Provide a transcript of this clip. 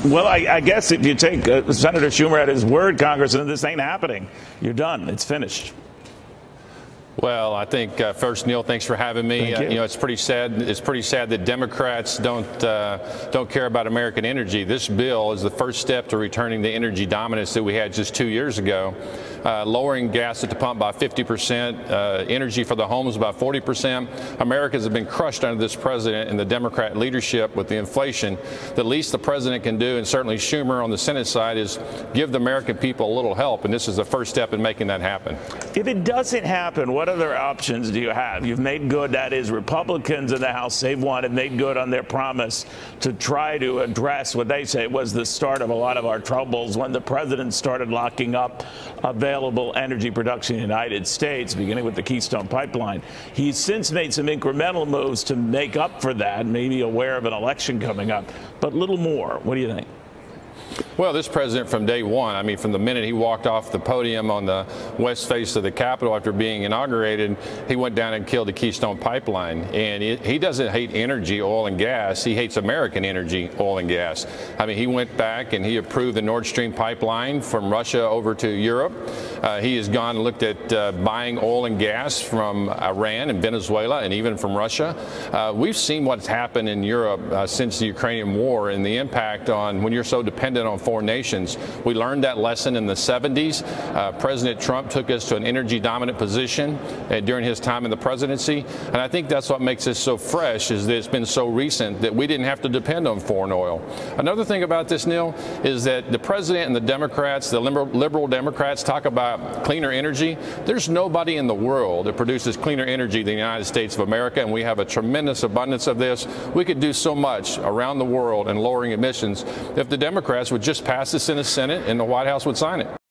Well, I guess if you take Senator Schumer at his word, Congressman, this ain't happening. You're done. It's finished. Well, I think first, Neil, thanks for having me. You know, it's pretty sad. It's pretty sad that Democrats don't care about American energy. This bill is the first step to returning the energy dominance that we had just 2 years ago, lowering gas at the pump by 50%, energy for the homes by 40%. Americans have been crushed under this president and the Democrat leadership with the inflation. The least the president can do, and certainly Schumer on the Senate side, is give the American people a little help, and this is the first step in making that happen. If it doesn't happen, what other options do you have? You've made good, that is, Republicans in the House, they've won and made good on their promise to try to address what they say was the start of a lot of our troubles when the president started locking up available energy production in the United States, beginning with the Keystone Pipeline. He's since made some incremental moves to make up for that, maybe aware of an election coming up, but little more. What do you think? Well, this president from day one, I mean, from the minute he walked off the podium on the west face of the Capitol after being inaugurated, he went down and killed the Keystone Pipeline. And he doesn't hate energy, oil and gas. He hates American energy, oil and gas. I mean, he went back and he approved the Nord Stream pipeline from Russia over to Europe. He has gone and looked at buying oil and gas from Iran and Venezuela and even from Russia. We've seen what's happened in Europe since the Ukrainian war and the impact on when you're so dependent on foreign nations. We learned that lesson in the 70s. President Trump took us to an energy dominant position during his time in the presidency. And I think that's what makes this so fresh, is that it's been so recent that we didn't have to depend on foreign oil. Another thing about this, Neil, is that the president and the Democrats, the liberal Democrats, talk about cleaner energy. There's nobody in the world that produces cleaner energy than the United States of America, and we have a tremendous abundance of this. We could do so much around the world in lowering emissions if the Democrats would just pass this in the Senate and the White House would sign it.